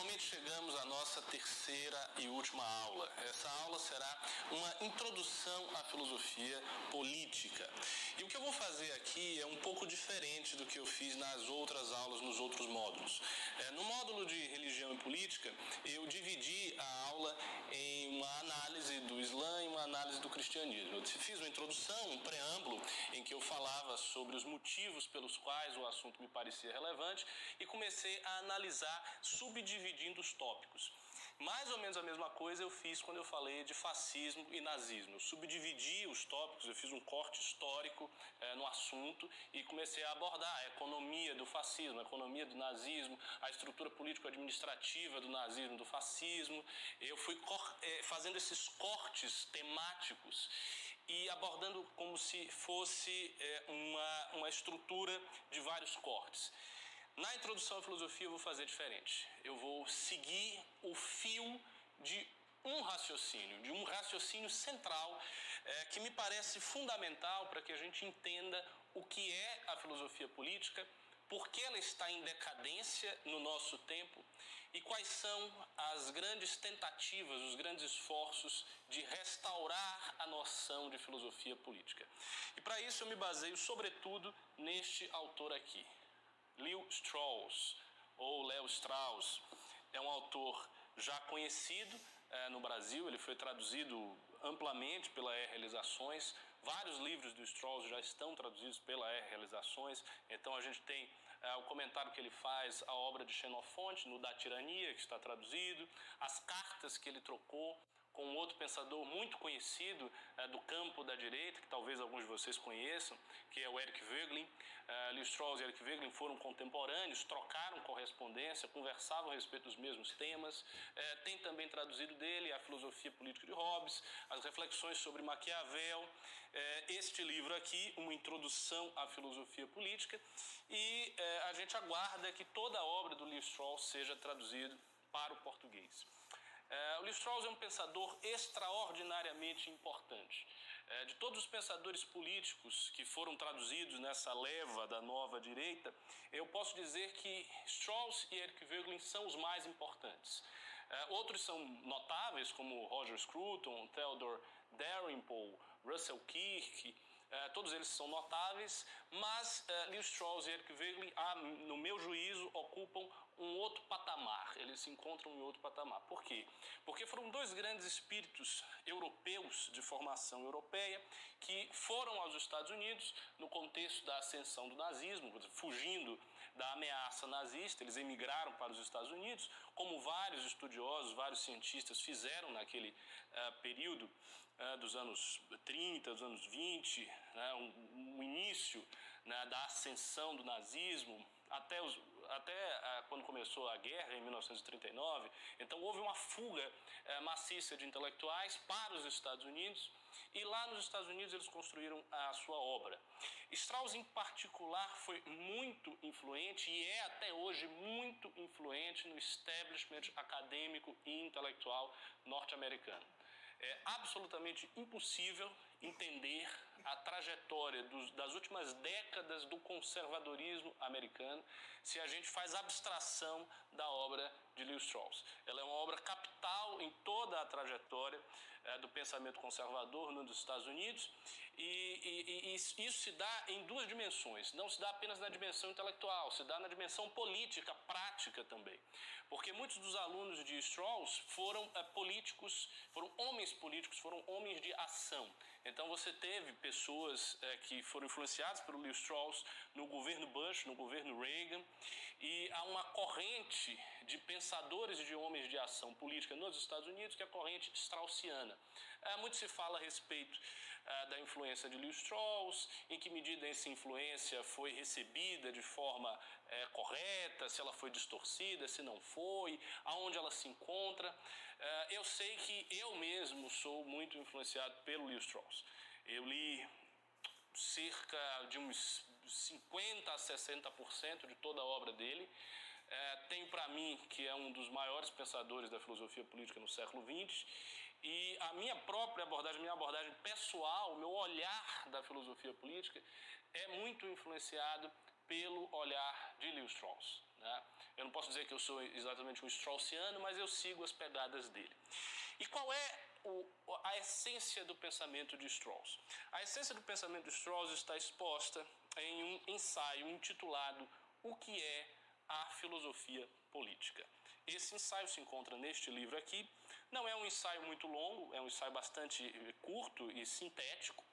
finalmente chegamos à nossa terceira e última aula. Essa aula será uma introdução à filosofia política. E o que eu vou fazer aqui é um pouco diferente do que eu fiz nas outras aulas, nos outros módulos. No módulo de religião e política, eu dividi a aula em uma análise do Islã e uma análise do cristianismo. Eu fiz uma introdução, um preâmbulo, em que eu falava sobre os motivos pelos quais o assunto me parecia relevante e comecei a analisar, subdividindo os tópicos. Mais ou menos a mesma coisa eu fiz quando eu falei de fascismo e nazismo. Eu subdividi os tópicos, eu fiz um corte histórico no assunto e comecei a abordar a economia do fascismo, a economia do nazismo, a estrutura político-administrativa do nazismo e do fascismo. Eu fui fazendo esses cortes temáticos e abordando como se fosse uma estrutura de vários cortes. Na introdução à filosofia eu vou fazer diferente. Eu vou seguir o fio de um raciocínio central que me parece fundamental para que a gente entenda o que é a filosofia política, por que ela está em decadência no nosso tempo e quais são as grandes tentativas, os grandes esforços de restaurar a noção de filosofia política. E para isso eu me baseio sobretudo neste autor aqui, Leo Strauss, ou Léo Strauss. É um autor já conhecido no Brasil, ele foi traduzido amplamente pela Realizações. Vários livros do Strauss já estão traduzidos pela Realizações. Então a gente tem o comentário que ele faz à obra de Xenofonte, no Da Tirania, que está traduzido, as cartas que ele trocou com um outro pensador muito conhecido do campo da direita, que talvez alguns de vocês conheçam, que é o Eric Voegelin. Leo Strauss e Eric Voegelin foram contemporâneos, trocaram correspondência, conversavam a respeito dos mesmos temas. Tem também traduzido dele a Filosofia Política de Hobbes, as reflexões sobre Maquiavel, este livro aqui, uma introdução à filosofia política, e a gente aguarda que toda a obra do Leo Strauss seja traduzida para o português. O Leo Strauss é um pensador extraordinariamente importante. De todos os pensadores políticos que foram traduzidos nessa leva da nova direita, eu posso dizer que Strauss e Eric Voegelin são os mais importantes. Outros são notáveis, como Roger Scruton, Theodor Dalrymple, Russell Kirk. Todos eles são notáveis, mas Leo Strauss e Eric Voegelin, no meu juízo, ocupam um outro patamar. Eles se encontram em outro patamar. Por quê? Porque foram dois grandes espíritos europeus de formação europeia que foram aos Estados Unidos no contexto da ascensão do nazismo, fugindo da ameaça nazista. Eles emigraram para os Estados Unidos, como vários estudiosos, vários cientistas fizeram naquele período dos anos 30, dos anos 20, o início da ascensão do nazismo, até quando começou a guerra, em 1939. Então houve uma fuga maciça de intelectuais para os Estados Unidos, e lá nos Estados Unidos eles construíram a sua obra. Strauss, em particular, foi muito influente e é até hoje muito influente no establishment acadêmico e intelectual norte-americano. É absolutamente impossível entender a trajetória das últimas décadas do conservadorismo americano se a gente faz abstração da obra de Leo Strauss. Ela é uma obra capital em toda a trajetória do pensamento conservador nos Estados Unidos, e isso se dá em duas dimensões. Não se dá apenas na dimensão intelectual, se dá na dimensão política, prática também. Porque muitos dos alunos de Strauss foram políticos, foram homens políticos, foram homens de ação. Então você teve pessoas que foram influenciadas pelo Leo Strauss no governo Bush, no governo Reagan, e há uma corrente de pensadores e de homens de ação política nos Estados Unidos que é a corrente straussiana. Muito se fala a respeito da influência de Leo Strauss, em que medida essa influência foi recebida de forma correta, se ela foi distorcida, se não foi, aonde ela se encontra. Eu sei que eu mesmo sou muito influenciado pelo Leo Strauss. Eu li cerca de uns 50% a 60% de toda a obra dele. Tenho para mim que é um dos maiores pensadores da filosofia política no século XX, e a minha própria abordagem, minha abordagem pessoal, o meu olhar da filosofia política é muito influenciado pelo olhar de Leo Strauss, né? Eu não posso dizer que eu sou exatamente um straussiano, mas eu sigo as pegadas dele. E qual é a essência do pensamento de Strauss? A essência do pensamento de Strauss está exposta em um ensaio intitulado O que é a filosofia política. Esse ensaio se encontra neste livro aqui. Não é um ensaio muito longo, é um ensaio bastante curto e sintético,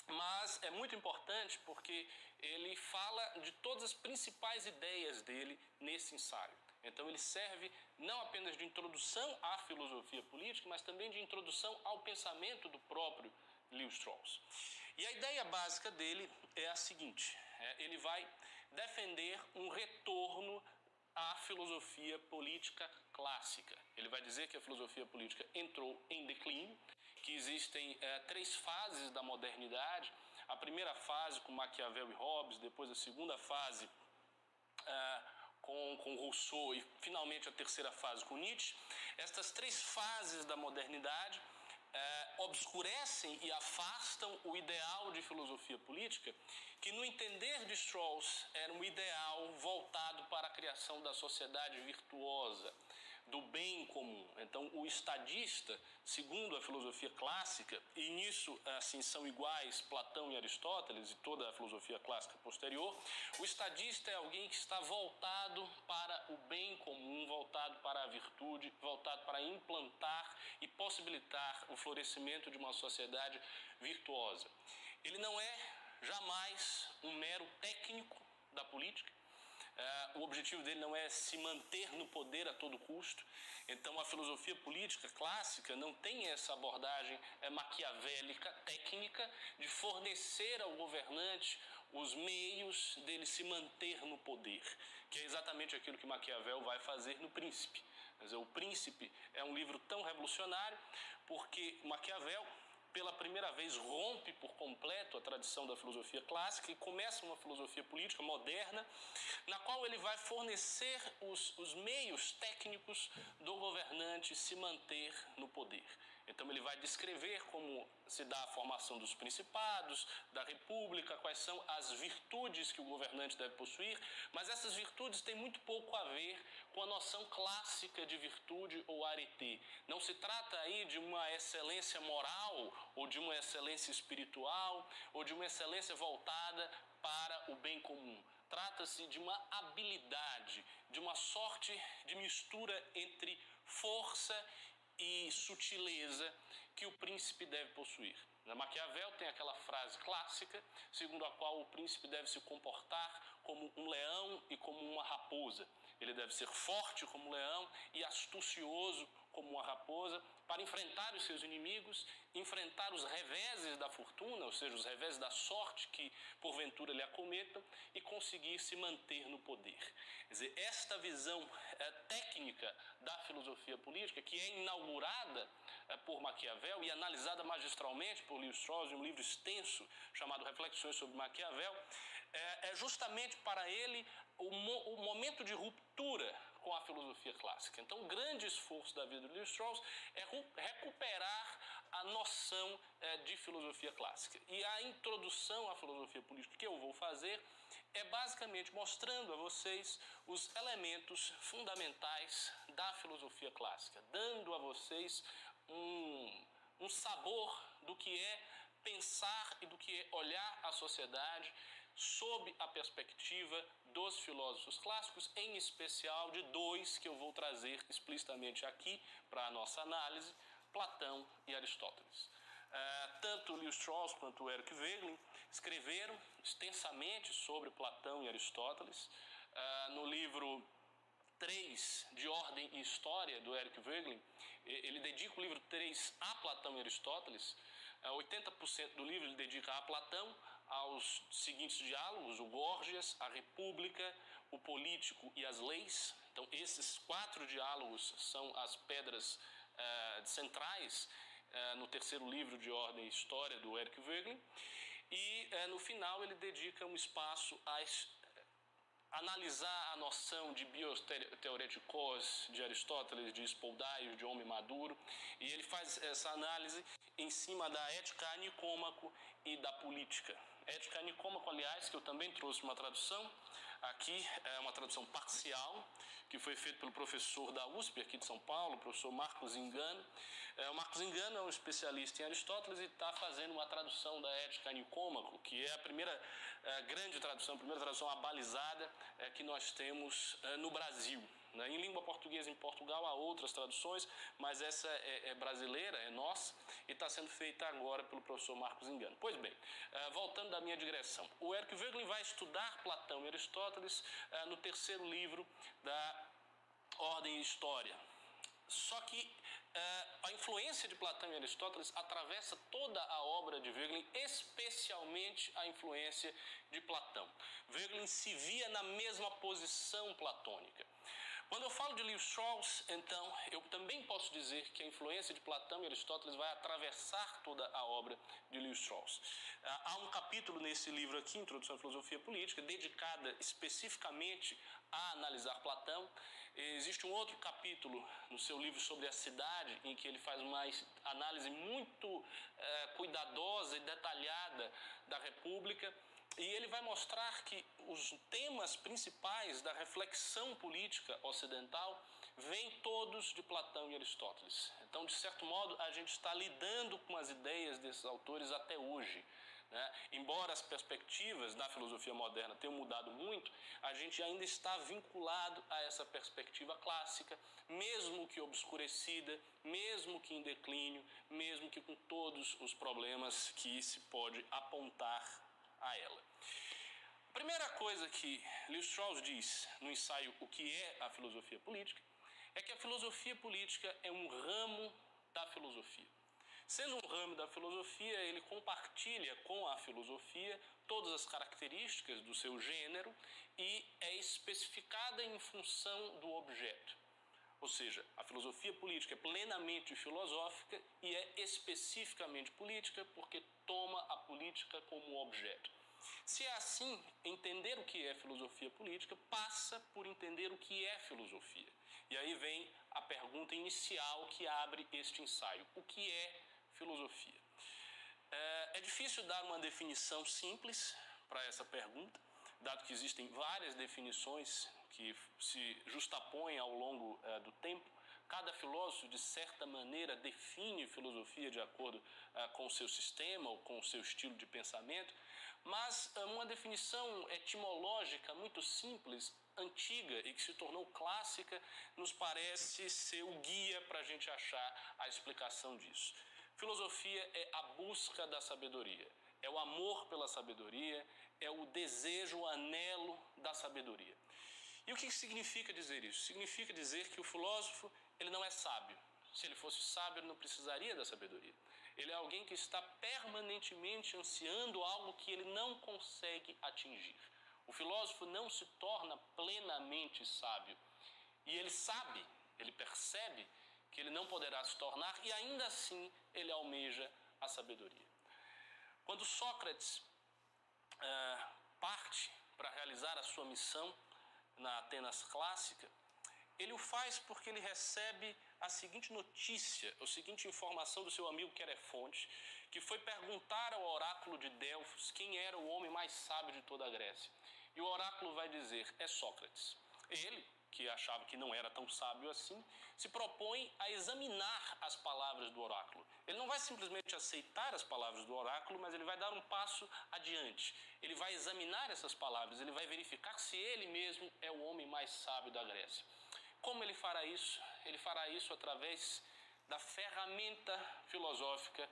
mas é muito importante porque ele fala de todas as principais ideias dele nesse ensaio. Então ele serve não apenas de introdução à filosofia política, mas também de introdução ao pensamento do próprio Leo Strauss. E a ideia básica dele é a seguinte: ele vai defender um retorno à filosofia política clássica. Ele vai dizer que a filosofia política entrou em declínio, que existem três fases da modernidade. A primeira fase com Maquiavel e Hobbes, depois a segunda fase com Rousseau e finalmente a terceira fase com Nietzsche. Estas três fases da modernidade obscurecem e afastam o ideal de filosofia política, que no entender de Strauss era um ideal voltado para a criação da sociedade virtuosa, do bem comum. Então o estadista, segundo a filosofia clássica, e nisso assim são iguais Platão e Aristóteles e toda a filosofia clássica posterior, o estadista é alguém que está voltado para o bem comum, voltado para a virtude, voltado para implantar e possibilitar o florescimento de uma sociedade virtuosa. Ele não é jamais um mero técnico da política. O objetivo dele não é se manter no poder a todo custo. Então a filosofia política clássica não tem essa abordagem maquiavélica, técnica, de fornecer ao governante os meios dele se manter no poder, que é exatamente aquilo que Maquiavel vai fazer no Príncipe. Quer dizer, o Príncipe é um livro tão revolucionário porque Maquiavel, pela primeira vez, rompe por completo a tradição da filosofia clássica e começa uma filosofia política moderna, na qual ele vai fornecer os meios técnicos do governante se manter no poder. Então ele vai descrever como se dá a formação dos principados, da república, quais são as virtudes que o governante deve possuir, mas essas virtudes têm muito pouco a ver com a noção clássica de virtude ou arete. Não se trata aí de uma excelência moral, ou de uma excelência espiritual, ou de uma excelência voltada para o bem comum. Trata-se de uma habilidade, de uma sorte de mistura entre força e sutileza que o príncipe deve possuir. Maquiavel tem aquela frase clássica, segundo a qual o príncipe deve se comportar como um leão e como uma raposa. Ele deve ser forte como um leão e astucioso como uma raposa para enfrentar os seus inimigos, enfrentar os reveses da fortuna, ou seja, os reveses da sorte que porventura lhe acometam, e conseguir se manter no poder. Quer dizer, esta visão técnica da filosofia política, que é inaugurada por Maquiavel e analisada magistralmente por Leo Strauss em um livro extenso chamado Reflexões sobre Maquiavel, é justamente para ele o momento de ruptura com a filosofia clássica. Então, o grande esforço da vida de Leo Strauss é recuperar a noção de filosofia clássica. E a introdução à filosofia política que eu vou fazer é basicamente mostrando a vocês os elementos fundamentais da filosofia clássica, dando a vocês um sabor do que é pensar e do que é olhar a sociedade sob a perspectiva dos filósofos clássicos, em especial de dois que eu vou trazer explicitamente aqui para a nossa análise, Platão e Aristóteles. Tanto Leo Strauss quanto Eric Voegelin escreveram extensamente sobre Platão e Aristóteles. No livro 3 de Ordem e História, do Eric Voegelin, ele dedica o livro 3 a Platão e Aristóteles. 80% do livro ele dedica a Platão, aos seguintes diálogos: o Górgias, a República, o Político e as Leis. Então, esses 4 diálogos são as pedras centrais no terceiro livro de Ordem e História, do Eric Voegelin. E, no final, ele dedica um espaço a analisar a noção de bioteoretikos de Aristóteles, de Spoldaios, de homem maduro, e ele faz essa análise em cima da ética a Nicômaco e da política. Ética Nicômaco, aliás, que eu também trouxe uma tradução. Aqui é uma tradução parcial, que foi feita pelo professor da USP, aqui de São Paulo, o professor Marcos Engano. O Marcos Engano é um especialista em Aristóteles e está fazendo uma tradução da Ética Nicômaco, que é a primeira grande tradução, a primeira tradução abalizada que nós temos no Brasil. Em língua portuguesa em Portugal há outras traduções, mas essa é brasileira, é nossa, e está sendo feita agora pelo professor Marcos Engano. Pois bem, voltando da minha digressão, o Eric Voegelin vai estudar Platão e Aristóteles no terceiro livro da Ordem e História. Só que a influência de Platão e Aristóteles atravessa toda a obra de Voegelin, especialmente a influência de Platão. Voegelin se via na mesma posição platônica. Quando eu falo de Leo-Strauss, então, eu também posso dizer que a influência de Platão e Aristóteles vai atravessar toda a obra de Leo-Strauss. Há um capítulo nesse livro aqui, Introdução à Filosofia Política, dedicada especificamente a analisar Platão. Existe um outro capítulo no seu livro sobre a cidade, em que ele faz uma análise muito cuidadosa e detalhada da República. E ele vai mostrar que os temas principais da reflexão política ocidental vêm todos de Platão e Aristóteles. Então, de certo modo, a gente está lidando com as ideias desses autores até hoje. Embora as perspectivas da filosofia moderna tenham mudado muito, a gente ainda está vinculado a essa perspectiva clássica, mesmo que obscurecida, mesmo que em declínio, mesmo que com todos os problemas que se pode apontar a ela. A primeira coisa que Leo-Strauss diz no ensaio O que é a filosofia política é que a filosofia política é um ramo da filosofia. Sendo um ramo da filosofia, ele compartilha com a filosofia todas as características do seu gênero e é especificada em função do objeto. Ou seja, a filosofia política é plenamente filosófica e é especificamente política porque toma a política como objeto. Se é assim, entender o que é filosofia política passa por entender o que é filosofia. E aí vem a pergunta inicial que abre este ensaio. O que é filosofia? É difícil dar uma definição simples para essa pergunta, dado que existem várias definições que se justapõem ao longo do tempo. Cada filósofo, de certa maneira, define filosofia de acordo com o seu sistema ou com o seu estilo de pensamento, mas uma definição etimológica muito simples, antiga e que se tornou clássica, nos parece ser o guia para a gente achar a explicação disso. Filosofia é a busca da sabedoria, é o amor pela sabedoria, é o desejo, o anelo da sabedoria. E o que significa dizer isso? Significa dizer que o filósofo ele não é sábio. Se ele fosse sábio, ele não precisaria da sabedoria. Ele é alguém que está permanentemente ansiando algo que ele não consegue atingir. O filósofo não se torna plenamente sábio. E ele sabe, ele percebe que ele não poderá se tornar e ainda assim ele almeja a sabedoria. Quando Sócrates parte para realizar a sua missão na Atenas clássica, ele o faz porque ele recebe a seguinte notícia, a seguinte informação do seu amigo Querefonte, que foi perguntar ao oráculo de Delfos quem era o homem mais sábio de toda a Grécia. E o oráculo vai dizer, é Sócrates. Ele, que achava que não era tão sábio assim, se propõe a examinar as palavras do oráculo. Ele não vai simplesmente aceitar as palavras do oráculo, mas ele vai dar um passo adiante. Ele vai examinar essas palavras, ele vai verificar se ele mesmo é o homem mais sábio da Grécia. Como ele fará isso? Ele fará isso através da ferramenta filosófica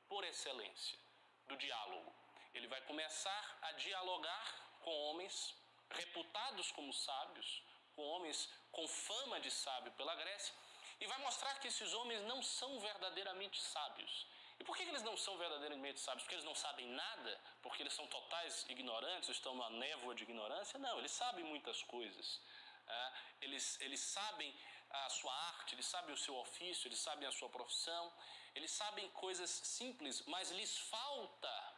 por excelência, do diálogo. Ele vai começar a dialogar com homens reputados como sábios, com homens com fama de sábio pela Grécia, e vai mostrar que esses homens não são verdadeiramente sábios. E por que eles não são verdadeiramente sábios? Porque eles não sabem nada? Porque eles são totais ignorantes, estão numa névoa de ignorância? Não, eles sabem muitas coisas. Eles sabem a sua arte, eles sabem o seu ofício, eles sabem a sua profissão, eles sabem coisas simples, mas lhes falta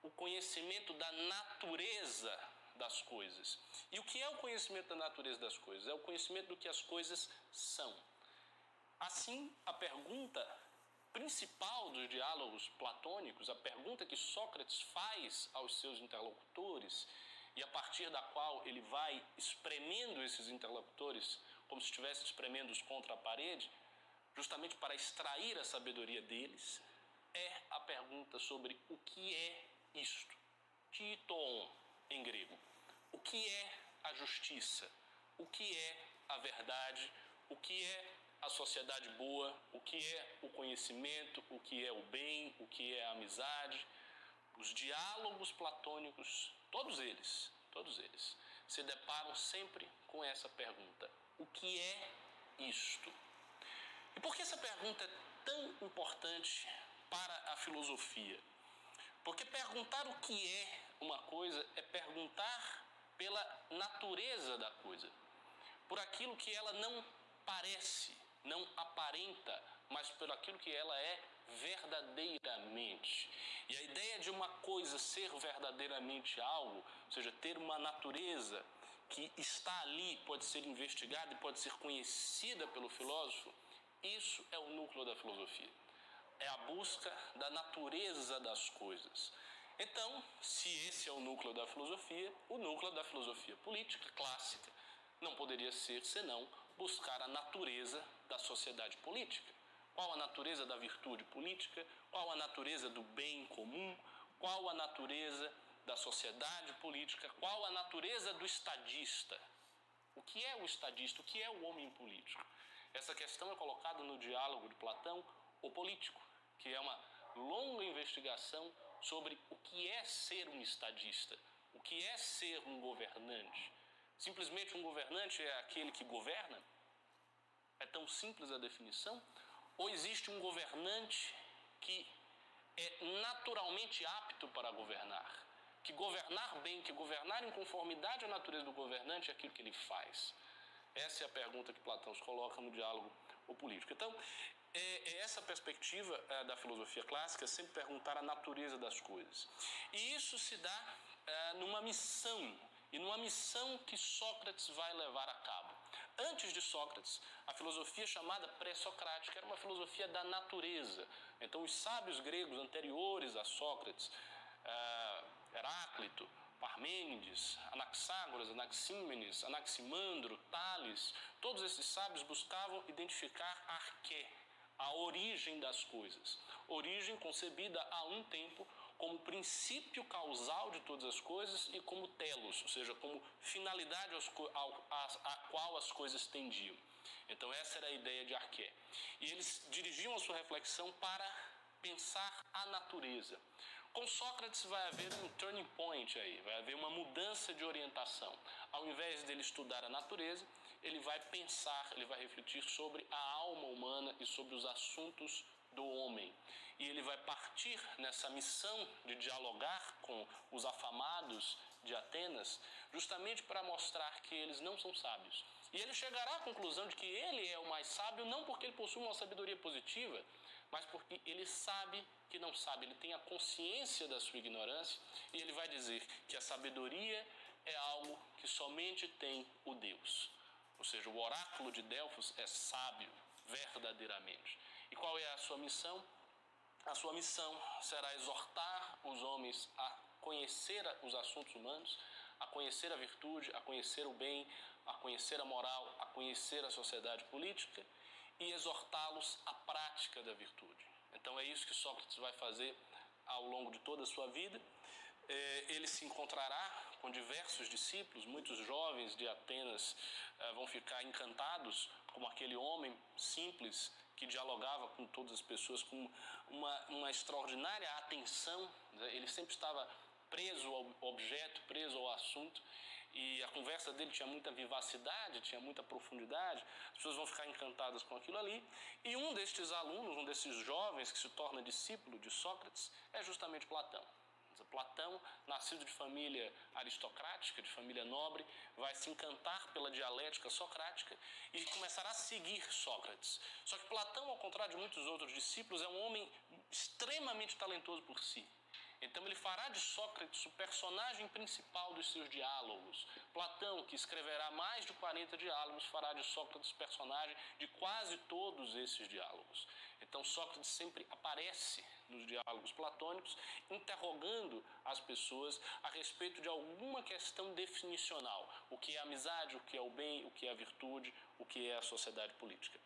o conhecimento da natureza das coisas. E o que é o conhecimento da natureza das coisas? É o conhecimento do que as coisas são. Assim, a pergunta principal dos diálogos platônicos, a pergunta que Sócrates faz aos seus interlocutores e a partir da qual ele vai espremendo esses interlocutores como se estivesse espremendo-os contra a parede, justamente para extrair a sabedoria deles, é a pergunta sobre o que é isto, tieton em grego. O que é a justiça? O que é a verdade? O que é a sociedade boa? O que é o conhecimento? O que é o bem? O que é a amizade? Os diálogos platônicos, todos eles, se deparam sempre com essa pergunta. O que é isto? E por que essa pergunta é tão importante para a filosofia? Porque perguntar o que é uma coisa é perguntar pela natureza da coisa, por aquilo que ela não parece, não aparenta, mas por aquilo que ela é verdadeiramente. E a ideia de uma coisa ser verdadeiramente algo, ou seja, ter uma natureza que está ali, pode ser investigada e pode ser conhecida pelo filósofo, isso é o núcleo da filosofia. É a busca da natureza das coisas. Então, se esse é o núcleo da filosofia, o núcleo da filosofia política clássica não poderia ser senão buscar a natureza da sociedade política. Qual a natureza da virtude política? Qual a natureza do bem comum? Qual a natureza da sociedade política? Qual a natureza do estadista? O que é o estadista? O que é o homem político? Essa questão é colocada no diálogo de Platão, O Político, que é uma longa investigação sobre o que é ser um estadista, o que é ser um governante. Simplesmente um governante é aquele que governa? É tão simples a definição? Ou existe um governante que é naturalmente apto para governar? Que governar bem, que governar em conformidade à natureza do governante é aquilo que ele faz. Essa é a pergunta que Platão se coloca no diálogo O Político. Então, é essa perspectiva da filosofia clássica, sempre perguntar a natureza das coisas. E isso se dá numa missão, e numa missão que Sócrates vai levar a cabo. Antes de Sócrates, a filosofia chamada pré-socrática era uma filosofia da natureza. Então, os sábios gregos anteriores a Sócrates, Heráclito, Parmênides, Anaxágoras, Anaxímenes, Anaximandro, Tales, todos esses sábios buscavam identificar a arqué, a origem das coisas. Origem concebida há um tempo como princípio causal de todas as coisas e como telos, ou seja, como finalidade a qual as coisas tendiam. Então essa era a ideia de arqué. E eles dirigiam a sua reflexão para pensar a natureza. Com Sócrates vai haver um turning point aí, vai haver uma mudança de orientação. Ao invés dele estudar a natureza, ele vai pensar, ele vai refletir sobre a alma humana e sobre os assuntos do homem. E ele vai partir nessa missão de dialogar com os afamados de Atenas, justamente para mostrar que eles não são sábios. E ele chegará à conclusão de que ele é o mais sábio, não porque ele possui uma sabedoria positiva, mas porque ele sabe que não sabe, ele tem a consciência da sua ignorância, e ele vai dizer que a sabedoria é algo que somente tem o Deus. Ou seja, o oráculo de Delfos é sábio, verdadeiramente. E qual é a sua missão? A sua missão será exortar os homens a conhecer os assuntos humanos, a conhecer a virtude, a conhecer o bem, a conhecer a moral, a conhecer a sociedade política e exortá-los à prática da virtude. Então é isso que Sócrates vai fazer ao longo de toda a sua vida. Ele se encontrará com diversos discípulos, muitos jovens de Atenas vão ficar encantados com aquele homem simples que dialogava com todas as pessoas com uma extraordinária atenção. Ele sempre estava preso ao objeto, preso ao assunto, e a conversa dele tinha muita vivacidade, tinha muita profundidade. As pessoas vão ficar encantadas com aquilo ali. E um destes alunos, um desses jovens que se torna discípulo de Sócrates é justamente Platão. Platão, nascido de família aristocrática, de família nobre, vai se encantar pela dialética socrática e começará a seguir Sócrates. Só que Platão, ao contrário de muitos outros discípulos, é um homem extremamente talentoso por si. Então ele fará de Sócrates o personagem principal dos seus diálogos. Platão, que escreverá mais de 40 diálogos, fará de Sócrates personagem de quase todos esses diálogos. Então Sócrates sempre aparece nos diálogos platônicos interrogando as pessoas a respeito de alguma questão definicional. O que é amizade, o que é o bem, o que é a virtude, o que é a sociedade política.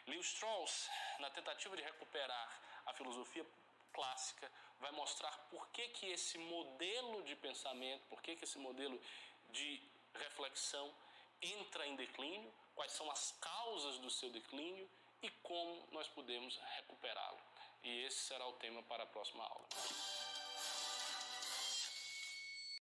Lévi-Strauss, na tentativa de recuperar a filosofia clássica, vai mostrar por que esse modelo de pensamento, por que esse modelo de reflexão entra em declínio, quais são as causas do seu declínio e como nós podemos recuperá-lo. E esse será o tema para a próxima aula.